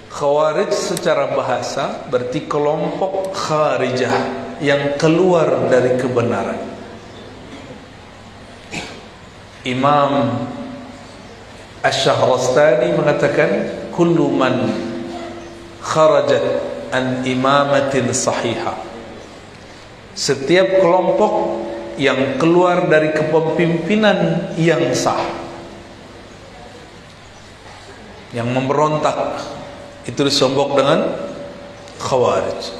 Khawarij secara bahasa berarti kelompok kharijah yang keluar dari kebenaran. Imam Asy-Syahrastani mengatakan kullu man kharajat an imamatin sahihah, setiap kelompok yang keluar dari kepemimpinan yang sah, yang memberontak, itu disebut dengan khawarij.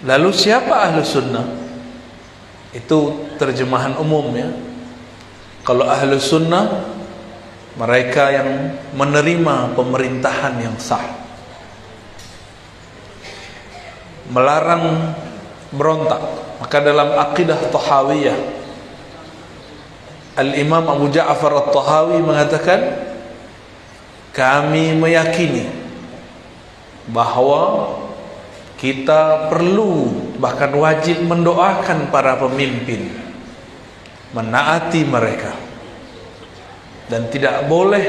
Lalu siapa ahlu sunnah? Itu terjemahan umum ya. Kalau ahlu sunnah, mereka yang menerima pemerintahan yang sah, melarang berontak. Maka dalam akidah Tahawiyah, Al-Imam Abu Ja'far At-Tahawi mengatakan, kami meyakini bahwa kita perlu, bahkan wajib mendoakan para pemimpin, menaati mereka, dan tidak boleh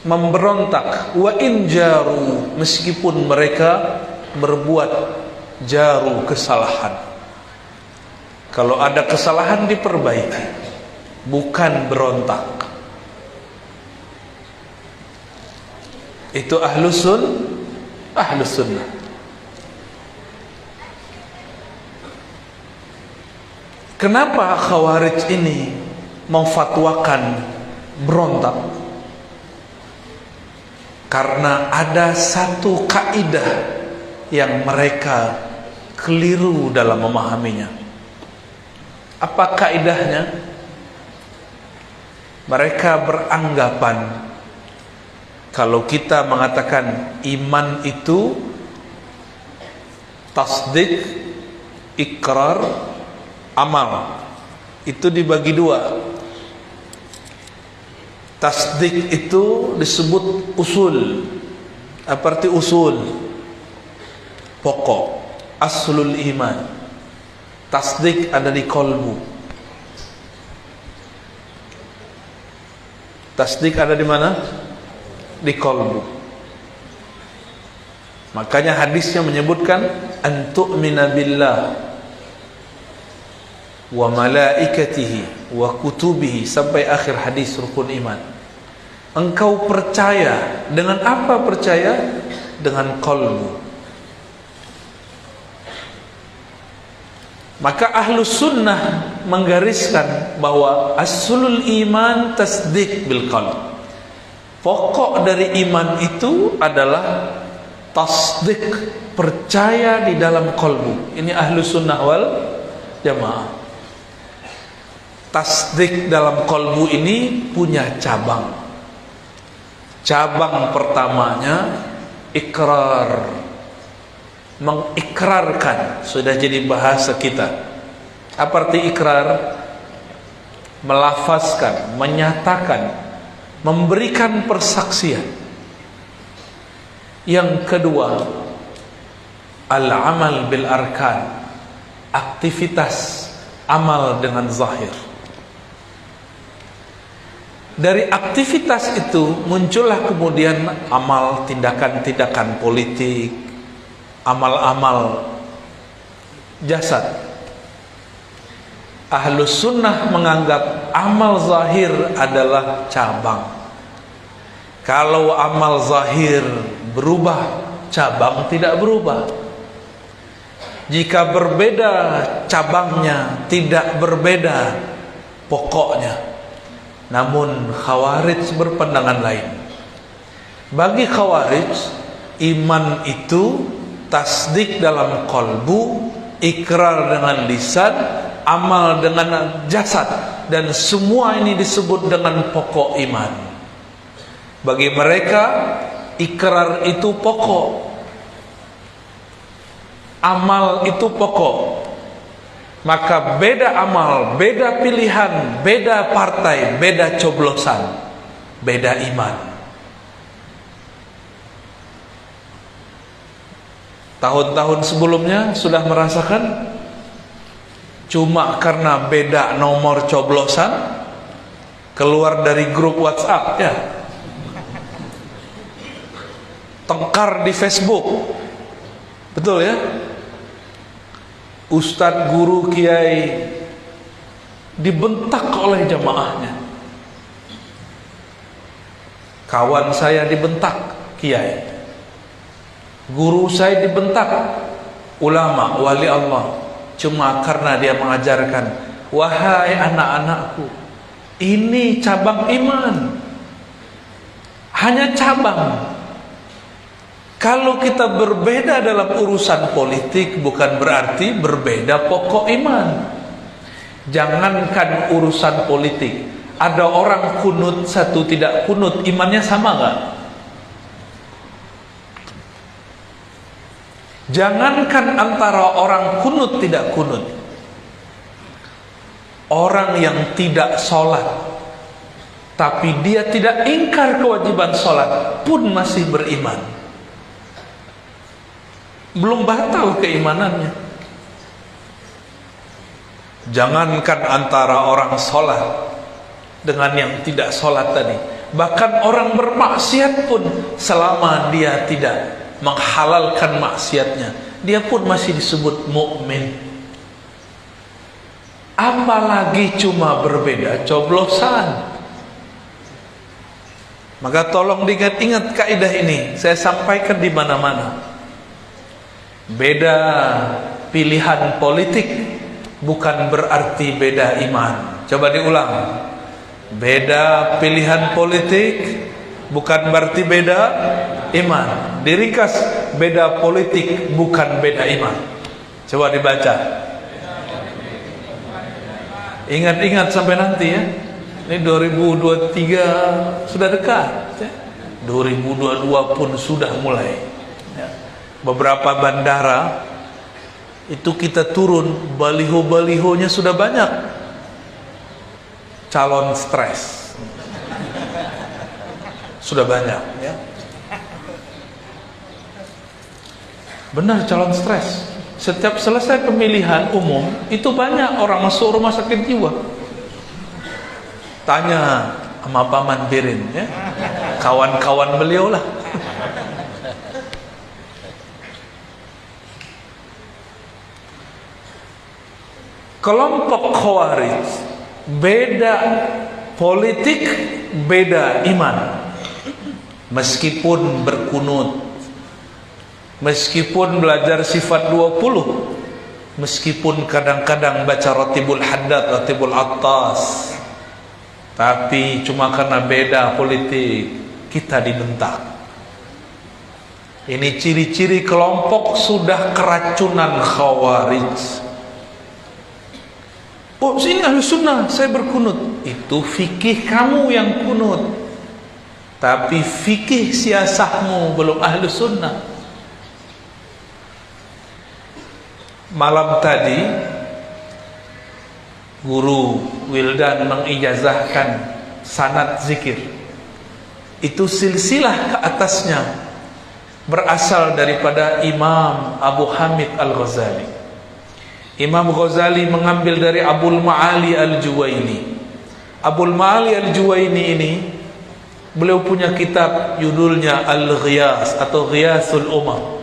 memberontak. Wa in jaru, meskipun mereka berbuat jaru, kesalahan. Kalau ada kesalahan diperbaiki, bukan berontak. Itu ahlus sunnah. Kenapa khawarij ini memfatwakan berontak? Karena ada satu kaidah yang mereka keliru dalam memahaminya. Apa kaidahnya? Mereka beranggapan kalau kita mengatakan iman itu tasdik, ikrar, amal, itu dibagi dua. Tasdik itu disebut usul. Apa arti usul? Pokok, aslul iman. Tasdik ada di kolbu. Tasdik ada di mana? Di kolbu. Makanya hadisnya menyebutkan antu'mina billah wa malaikatihi wa kutubihi, sampai akhir hadis rukun iman. Engkau percaya dengan apa? Percaya dengan kolbu. Maka ahlus sunnah menggariskan bahwa aslul iman tasdik bil qalb. Pokok dari iman itu adalah tasdik, percaya di dalam kolbu. Ini ahlus sunnah wal jamaah. Tasdik dalam kolbu ini punya cabang. Cabang pertamanya ikrar, mengikrarkan. Sudah jadi bahasa kita. Apa arti ikrar? Melafazkan, menyatakan, memberikan persaksian. Yang kedua, al-amal bil arkan, aktivitas amal dengan zahir. Dari aktivitas itu muncullah kemudian amal, tindakan-tindakan politik, amal-amal jasad. Ahlus sunnah menganggap amal zahir adalah cabang. Kalau amal zahir berubah, cabang tidak berubah. Jika berbeda cabangnya, tidak berbeda pokoknya. Namun khawarij berpandangan lain. Bagi khawarij, iman itu tasdik dalam kolbu, ikrar dengan lisan, amal dengan jasad, dan semua ini disebut dengan pokok iman. Bagi mereka, ikrar itu pokok, amal itu pokok. Maka beda amal, beda pilihan, beda partai, beda coblosan, beda iman. Tahun-tahun sebelumnya sudah merasakan, cuma karena beda nomor coblosan keluar dari grup WhatsApp ya. tengkar di Facebook. Betul ya? Ustadz, guru, kiai dibentak oleh jamaahnya. Kawan saya dibentak kiai, guru saya dibentak ulama, wali Allah, cuma karena dia mengajarkan, wahai anak-anakku, ini cabang iman, hanya cabang. Kalau kita berbeda dalam urusan politik, bukan berarti berbeda pokok iman. Jangankan urusan politik, ada orang kunut, satu tidak kunut, imannya sama gak? Jangankan antara orang kunut tidak kunut, orang yang tidak sholat tapi dia tidak ingkar kewajiban sholat pun masih beriman, belum batal keimanannya. Jangankan antara orang sholat dengan yang tidak sholat tadi, bahkan orang bermaksiat pun selama dia tidak menghalalkan maksiatnya, dia pun masih disebut mukmin. Apalagi cuma berbeda coblosan. Maka tolong diingat-ingat kaidah ini, saya sampaikan di mana-mana. Beda pilihan politik bukan berarti beda iman. Coba diulang. Beda pilihan politik bukan berarti beda iman. Diringkas, beda politik bukan beda iman. Coba dibaca. Ingat-ingat sampai nanti ya. Ini 2023 sudah dekat ya. 2022 pun sudah mulai ya. Beberapa bandara itu kita turun, baliho-balihonya sudah banyak. Calon stres sudah banyak ya. Benar, calon stres. Setiap selesai pemilihan umum itu banyak orang masuk rumah sakit jiwa. Tanya sama Paman Birin ya, kawan-kawan beliau lah. Kelompok Khawarij, beda politik, beda iman. Meskipun berkunut, meskipun belajar sifat 20, meskipun kadang-kadang baca Ratibul Haddad, Ratibul Attas, tapi cuma karena beda politik kita dibentak. Ini ciri-ciri kelompok sudah keracunan Khawarij. Oh, sini ahli sunnah, saya berkunut. Itu fikih kamu yang kunut, tapi fikih siasahmu belum ahli sunnah. Malam tadi guru Wildan mengijazahkan sanad zikir. Itu silsilah ke atasnya berasal daripada Imam Abu Hamid Al-Ghazali. Imam Ghazali mengambil dari Abul Ma'ali Al-Juwaini. Abul Ma'ali Al-Juwaini ini beliau punya kitab judulnya Al-Ghiyas atau Ghiyasul Umam.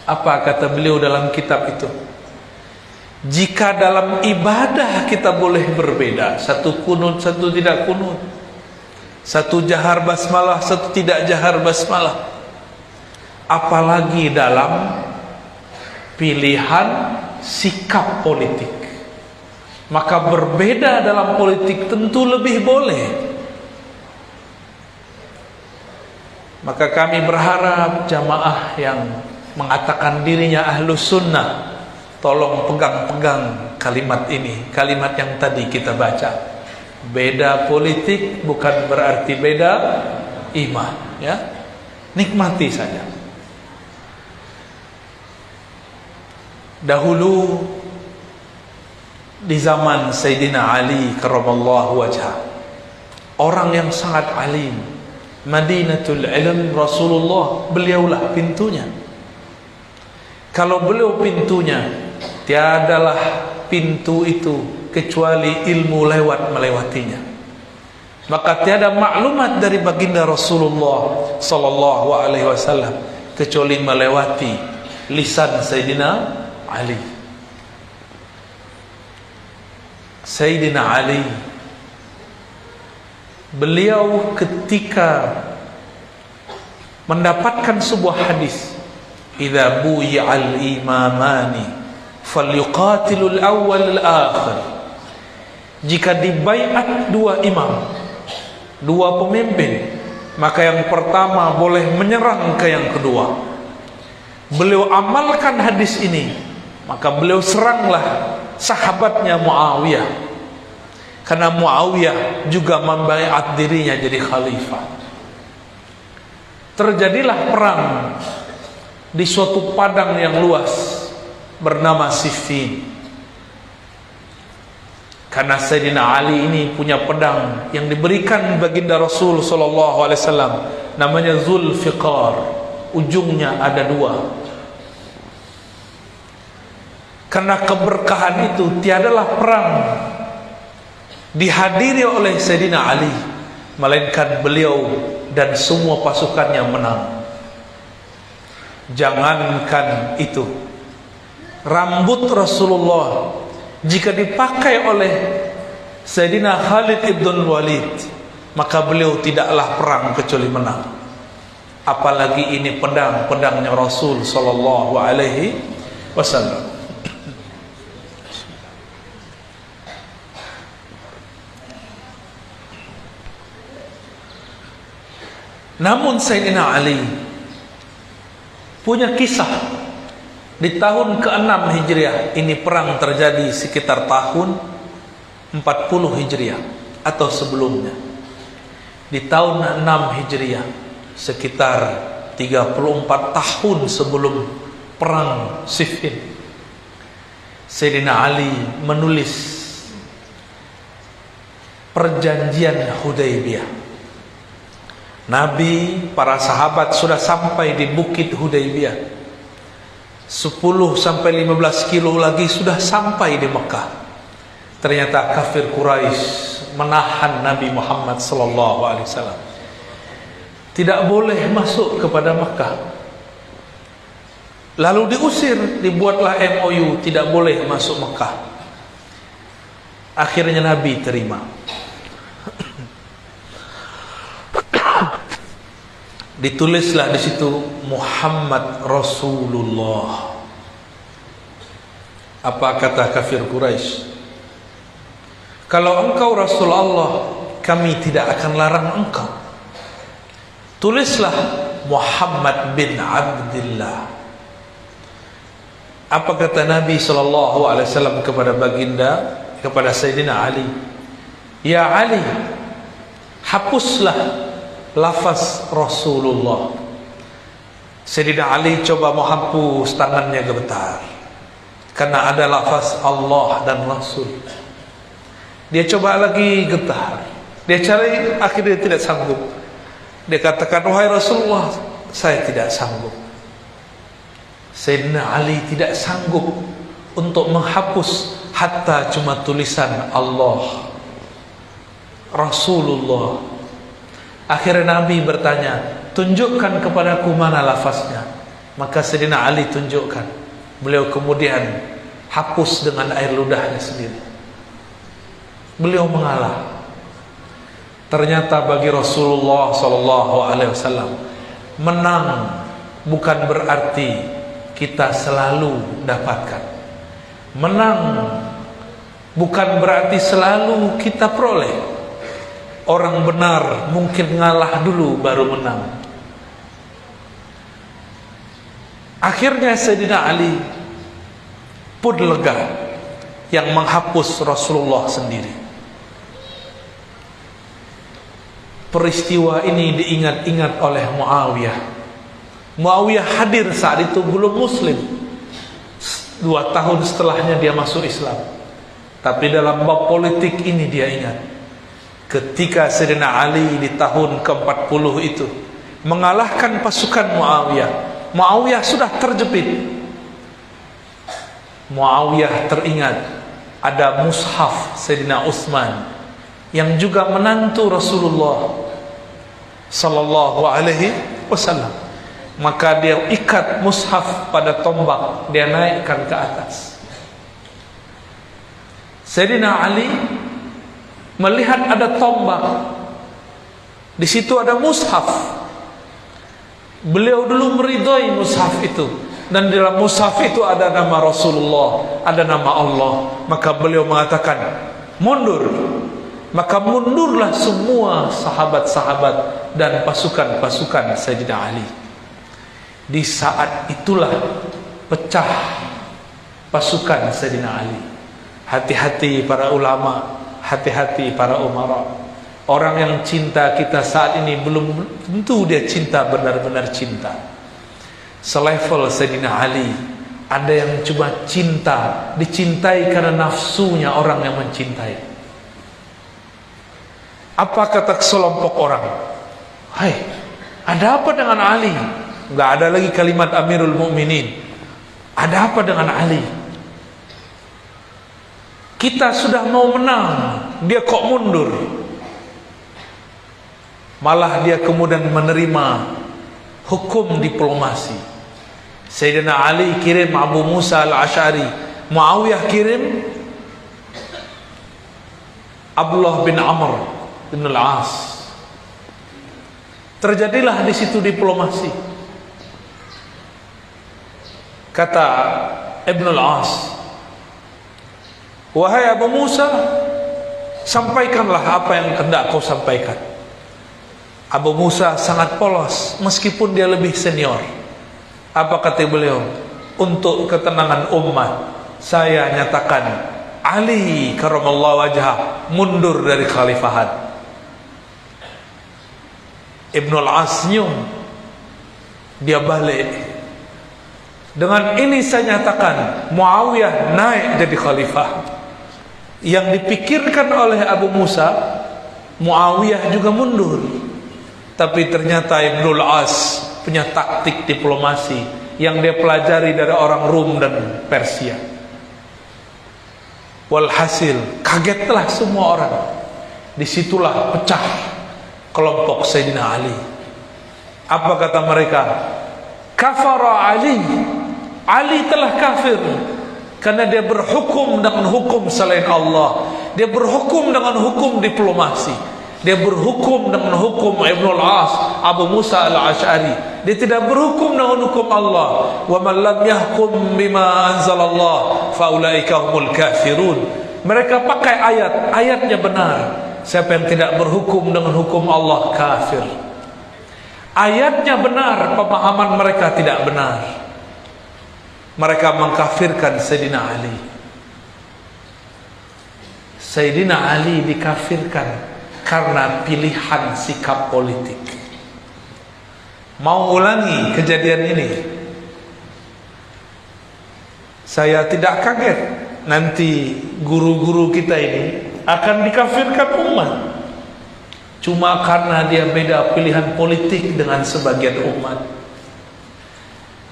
Apa kata beliau dalam kitab itu? Jika dalam ibadah kita boleh berbeda, satu kunut, satu tidak kunut, satu jahar basmalah, satu tidak jahar basmalah, apalagi dalam pilihan sikap politik, maka berbeda dalam politik tentu lebih boleh. Maka kami berharap jamaah yang mengatakan dirinya ahlus sunnah, tolong pegang-pegang kalimat ini, kalimat yang tadi kita baca. Beda politik bukan berarti beda iman ya. Nikmati saja. Dahulu di zaman Sayyidina Ali karramallahu wajhah, orang yang sangat alim, Madinatul Ilm Rasulullah, beliaulah pintunya. Kalau beliau pintunya, tiadalah pintu itu kecuali ilmu lewat melewatinya. Maka tiada maklumat dari baginda Rasulullah sallallahu alaihi wasallam kecuali melewati lisan Sayyidina Ali. Sayyidina Ali, beliau ketika mendapatkan sebuah hadis, idza buyi'al imamani falyuqatilul awwal al-akhir, jika dibaiat dua imam, dua pemimpin, maka yang pertama boleh menyerang ke yang kedua. Beliau amalkan hadis ini, maka beliau seranglah sahabatnya Muawiyah, karena Muawiyah juga membaiat dirinya jadi khalifah. Terjadilah perang di suatu padang yang luas bernama Siffin. Karena Sayyidina Ali ini punya pedang yang diberikan baginda Rasul sallallahu alaihi wasallam, namanya Zulfiqar, ujungnya ada dua. Karena keberkahan itu, tiadalah perang dihadiri oleh Sayyidina Ali melainkan beliau dan semua pasukannya menang. Jangankan itu, rambut Rasulullah jika dipakai oleh Sayyidina Khalid ibn Walid, maka beliau tidaklah perang kecuali menang. Apalagi ini pedangnya Rasul sallallahu alaihi wasallam. Namun Sayyidina Ali punya kisah. Di tahun ke-6 Hijriah, ini perang terjadi sekitar tahun 40 Hijriah atau sebelumnya. Di tahun 6 Hijriah, sekitar 34 tahun sebelum perang Siffin, Sayyidina Ali menulis perjanjian Hudaybiyah. Nabi, para sahabat sudah sampai di bukit Hudaybiyah. 10 sampai 15 kilo lagi sudah sampai di Mekah. Ternyata kafir Quraisy menahan Nabi Muhammad sallallahu alaihi wasallam. Tidak boleh masuk kepada Mekah. Lalu diusir, dibuatlah MOU, tidak boleh masuk Mekah. Akhirnya Nabi terima. Ditulislah di situ Muhammad Rasulullah. Apa kata kafir Quraisy? Kalau engkau Rasulullah, kami tidak akan larang engkau. Tulislah Muhammad bin Abdullah. Apa kata Nabi sallallahu alaihi wasallam kepada baginda, kepada Sayyidina Ali? Ya Ali, hapuslah lafaz Rasulullah. Sayyidina Ali coba menghapus, tangannya gemetar karena ada lafaz Allah dan Rasul. Dia coba lagi, getar. Dia cari, akhirnya tidak sanggup. Dia katakan, wahai Rasulullah, saya tidak sanggup. Sayyidina Ali tidak sanggup untuk menghapus hatta cuma tulisan Allah, Rasulullah. Akhirnya Nabi bertanya, tunjukkan kepadaku mana lafaznya. Maka Sayyidina Ali tunjukkan. Beliau kemudian hapus dengan air ludahnya sendiri. Beliau mengalah. Ternyata bagi Rasulullah sallallahu alaihi wasallam, menang bukan berarti kita selalu dapatkan. Menang bukan berarti selalu kita peroleh. Orang benar mungkin ngalah dulu baru menang. Akhirnya Sayyidina Ali pun lega yang menghapus Rasulullah sendiri. Peristiwa ini diingat-ingat oleh Muawiyah. Muawiyah hadir saat itu belum muslim. 2 tahun setelahnya dia masuk Islam. Tapi dalam bab politik ini dia ingat, ketika Sayyidina Ali di tahun ke-40 itu mengalahkan pasukan Muawiyah. Muawiyah sudah terjepit. Muawiyah teringat ada mushaf Sayyidina Utsman yang juga menantu Rasulullah sallallahu alaihi wasallam. Maka dia ikat mushaf pada tombak, dia naikkan ke atas. Sayyidina Ali melihat ada tombak, di situ ada mushaf. Beliau dulu meridhai mushaf itu, dan di dalam mushaf itu ada nama Rasulullah, ada nama Allah. Maka beliau mengatakan, mundur. Maka mundurlah semua sahabat-sahabat dan pasukan-pasukan Sayyidina Ali. Di saat itulah pecah pasukan Sayyidina Ali. Hati-hati para ulama, hati-hati para umara. Orang yang cinta kita saat ini belum tentu dia cinta, benar-benar cinta. Selevel Sayyidina Ali. Ada yang cuma cinta, dicintai karena nafsunya orang yang mencintai. Apa kata sekelompok orang? Hai, ada apa dengan Ali? Enggak ada lagi kalimat Amirul Mukminin. Ada apa dengan Ali? Kita sudah mau menang, dia kok mundur? Malah dia kemudian menerima hukum diplomasi. Sayyidina Ali kirim Abu Musa al-Asy'ari, Muawiyah kirim Abdullah bin Amr bin al-As. Terjadilah di situ diplomasi. Kata Ibn al-As, wahai Abu Musa, sampaikanlah apa yang hendak kau sampaikan. Abu Musa sangat polos meskipun dia lebih senior. Apa kata beliau? Untuk ketenangan umat, saya nyatakan Ali karamallahu wajhah mundur dari khalifahan. Ibn al-As senyum, dia balik. Dengan ini saya nyatakan Muawiyah naik jadi khalifah. Yang dipikirkan oleh Abu Musa, Muawiyah juga mundur. Tapi ternyata Ibn al-As punya taktik diplomasi yang dia pelajari dari orang Rum dan Persia. Walhasil kagetlah semua orang. Disitulah pecah kelompok Sayyidina Ali. Apa kata mereka? Kafara Ali. Ali telah kafir karena dia berhukum dengan hukum selain Allah. Dia berhukum dengan hukum diplomasi. Dia berhukum dengan hukum Ibn al-As, Abu Musa al-Asy'ari. Dia tidak berhukum dengan hukum Allah. Wa man lam yahkum bima anzalallah fa ulaika humul kafirun. Mereka pakai ayat, ayatnya benar. Siapa yang tidak berhukum dengan hukum Allah kafir. Ayatnya benar, pemahaman mereka tidak benar. Mereka mengkafirkan Sayyidina Ali. Sayyidina Ali dikafirkan karena pilihan sikap politik. Mau ulangi kejadian ini? Saya tidak kaget nanti guru-guru kita ini akan dikafirkan umat cuma karena dia beda pilihan politik dengan sebagian umat.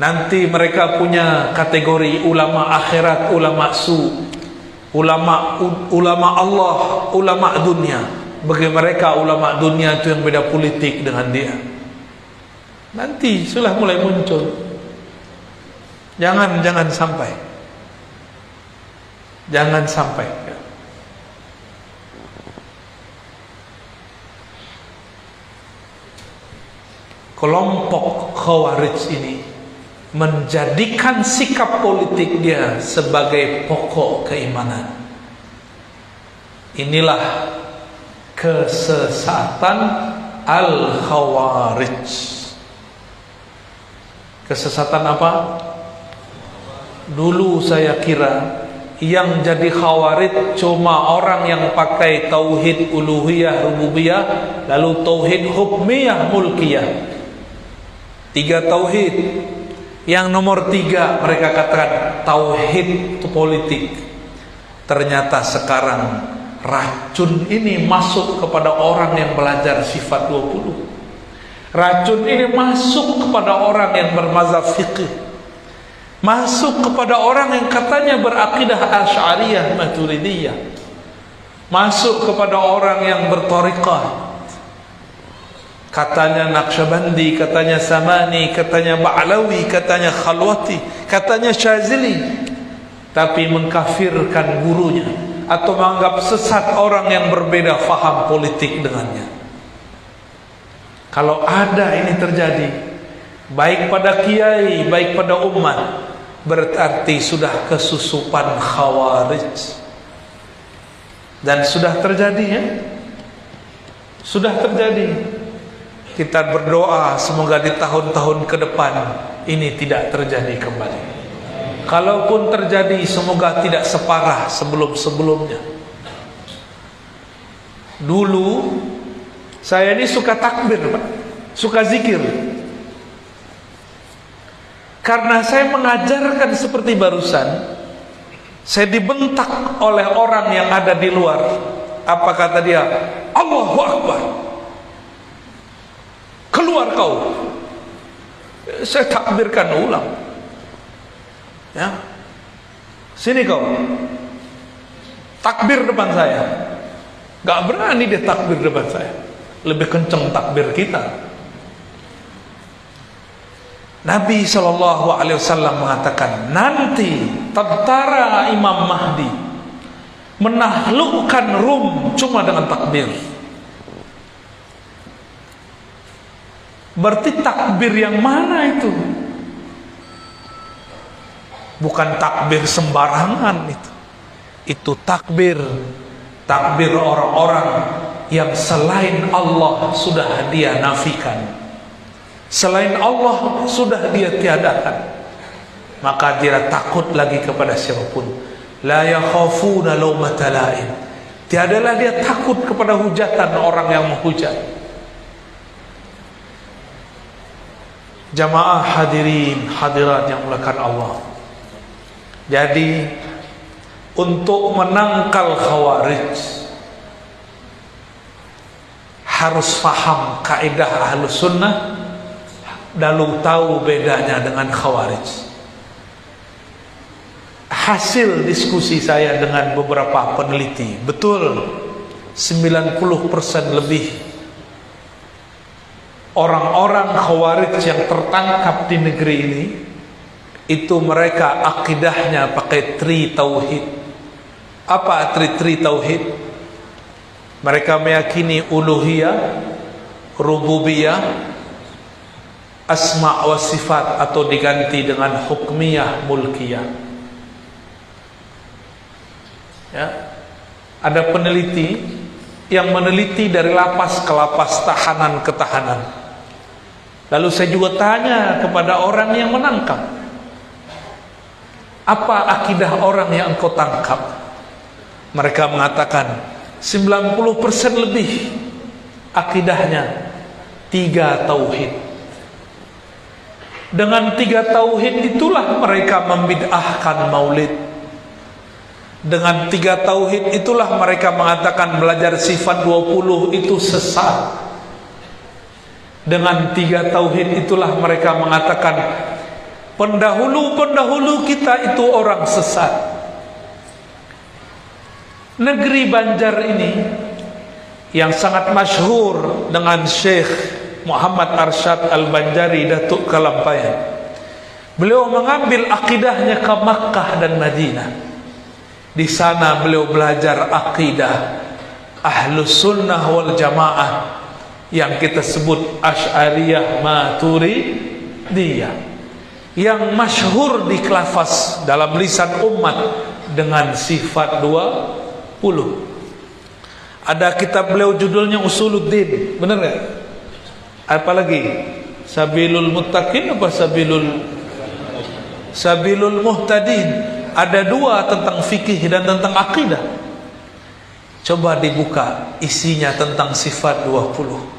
Nanti mereka punya kategori ulama akhirat, ulama su, ulama Allah, ulama dunia. Bagi mereka ulama dunia itu yang beda politik dengan dia. Nanti sudah mulai muncul. Jangan sampai. Jangan sampai. Kelompok Khawarij ini menjadikan sikap politik dia sebagai pokok keimanan. Inilah kesesatan Al-Khawarij. Kesesatan apa? Dulu saya kira yang jadi Khawarij cuma orang yang pakai tauhid uluhiyah rububiyah, lalu tauhid hukmiyah mulkiyah. 3 tauhid. Yang nomor 3 mereka katakan tauhid itu politik. Ternyata sekarang racun ini masuk kepada orang yang belajar sifat 20. Racun ini masuk kepada orang yang bermazhab fiqh. Masuk kepada orang yang katanya berakidah Asy'ariyah Maturidiyah. masuk kepada orang yang berthariqah. Katanya Naqsyabandi, katanya Samani, katanya Ba'lawi, katanya Khalwati, katanya Syazili, tapi mengkafirkan gurunya atau menganggap sesat orang yang berbeda faham politik dengannya. Kalau ada ini terjadi, baik pada kiai, baik pada umat, berarti sudah kesusupan Khawarij. Dan sudah terjadi, ya, sudah terjadi. Kita berdoa semoga di tahun-tahun ke depan ini tidak terjadi kembali. Kalaupun terjadi, semoga tidak separah sebelum-sebelumnya. Dulu saya ini suka takbir, Pak, suka zikir. Karena saya mengajarkan seperti barusan, saya dibentak oleh orang yang ada di luar. Apa kata dia? Allahu Akbar. Keluar kau. Saya takbirkan ulang. Ya. Sini kau. Takbir depan saya. Gak berani dia takbir depan saya. Lebih kenceng takbir kita. Nabi SAW mengatakan, nanti tentara Imam Mahdi menaklukkan Rum cuma dengan takbir. Berarti takbir yang mana itu? Bukan takbir sembarangan itu. Itu takbir orang-orang yang selain Allah sudah dia nafikan. Selain Allah sudah dia tiadakan. Maka dia takut lagi kepada siapapun. La yakhafuna laumata laim. Tiadalah dia takut kepada hujatan orang yang menghujat. Jamaah hadirin hadirat yang dimuliakan Allah. Jadi untuk menangkal Khawarij harus faham kaidah Ahlus Sunnah, lalu tahu bedanya dengan Khawarij. Hasil diskusi saya dengan beberapa peneliti, betul 90% lebih orang-orang Khawarij yang tertangkap di negeri ini itu mereka akidahnya pakai tri tauhid. Apa tri tauhid? Mereka meyakini uluhiyah, rububiyah, asma wa sifat atau diganti dengan hukmiyah, mulkiyah. Ya. Ada peneliti yang meneliti dari lapas ke lapas, tahanan ke tahanan. Lalu saya juga tanya kepada orang yang menangkap, apa akidah orang yang engkau tangkap? Mereka mengatakan 90% lebih akidahnya 3 tauhid. Dengan 3 tauhid itulah mereka membid'ahkan maulid. Dengan 3 tauhid itulah mereka mengatakan belajar sifat 20 itu sesat. Dengan 3 tauhid itulah mereka mengatakan pendahulu-pendahulu kita itu orang sesat. Negeri Banjar ini yang sangat masyhur dengan Syekh Muhammad Arsyad Al-Banjari, Datuk Kalampayan. Beliau mengambil akidahnya ke Makkah dan Madinah. Di sana beliau belajar akidah Ahlus Sunnah wal Jamaah yang kita sebut Asy'ariyah Maturidiyah, yang masyhur di lafaz dalam lisan umat dengan sifat 20. Ada kitab beliau judulnya Usuluddin, benar nggak? Apa lagi? Sabilul Muttaqin apa Sabilul Muhtadin? Ada 2 tentang fikih dan tentang akidah. Coba dibuka, isinya tentang sifat 20.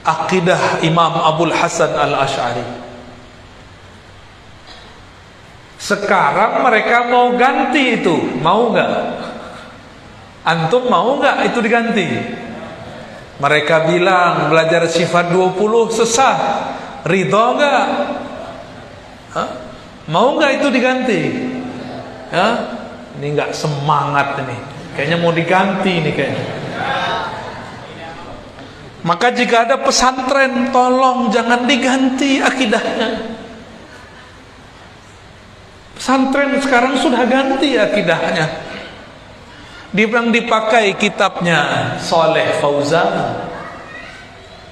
Akidah Imam Abul Hasan Al-Asy'ari. Sekarang mereka mau ganti itu, mau nggak? Antum mau nggak itu diganti? Mereka bilang belajar sifat 20 sesat. Ridho nggak? Mau nggak itu diganti? Ya? Ini nggak semangat ini. Kayaknya mau diganti nih kayaknya. Maka jika ada pesantren, tolong jangan diganti akidahnya. Pesantren sekarang sudah ganti akidahnya. Yang dipakai kitabnya Saleh Fauzan,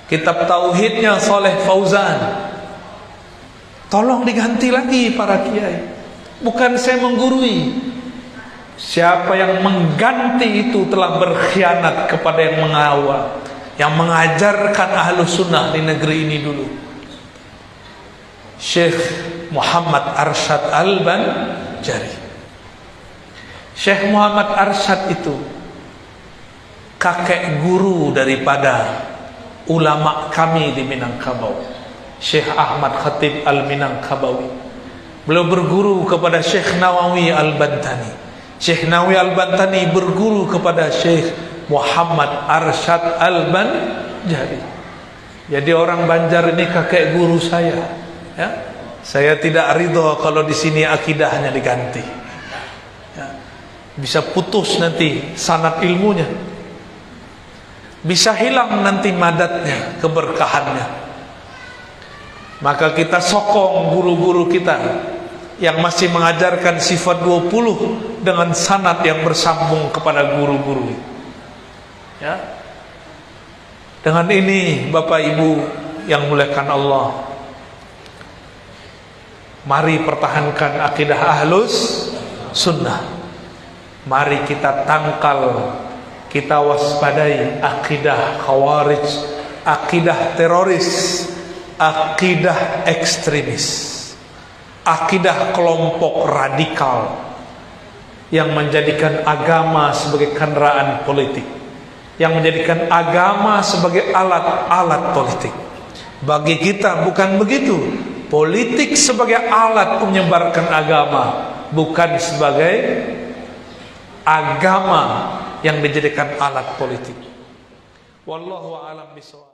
kitab tauhidnya Saleh Fauzan. Tolong diganti lagi para kiai. Bukan saya menggurui. Siapa yang mengganti itu telah berkhianat kepada yang mengawal, yang mengajarkan Ahlus Sunnah di negeri ini dulu. Syekh Muhammad Arsyad Al-Banjari. Syekh Muhammad Arsyad itu kakek guru daripada ulama kami di Minangkabau, Syekh Ahmad Khatib Al-Minangkabawi. Beliau berguru kepada Syekh Nawawi Al-Bantani. Syekh Nawawi Al-Bantani berguru kepada Syekh Muhammad Arsyad Al-Banjari. Jadi orang Banjar ini kakek guru saya, ya. Saya tidak ridho kalau di sini akidahnya diganti, ya. Bisa putus nanti sanad ilmunya, bisa hilang nanti madatnya, keberkahannya. Maka kita sokong guru-guru kita yang masih mengajarkan sifat 20 dengan sanad yang bersambung kepada guru-guru, ya. Dengan ini Bapak Ibu yang muliakan Allah, mari pertahankan akidah Ahlus Sunnah. Mari kita tangkal, kita waspadai akidah Khawarij, akidah teroris, akidah ekstremis, akidah kelompok radikal yang menjadikan agama sebagai kendaraan politik, yang menjadikan agama sebagai alat-alat politik. Bagi kita bukan begitu. Politik sebagai alat menyebarkan agama, bukan sebagai agama yang dijadikan alat politik. Wallahu a'lam bishawab.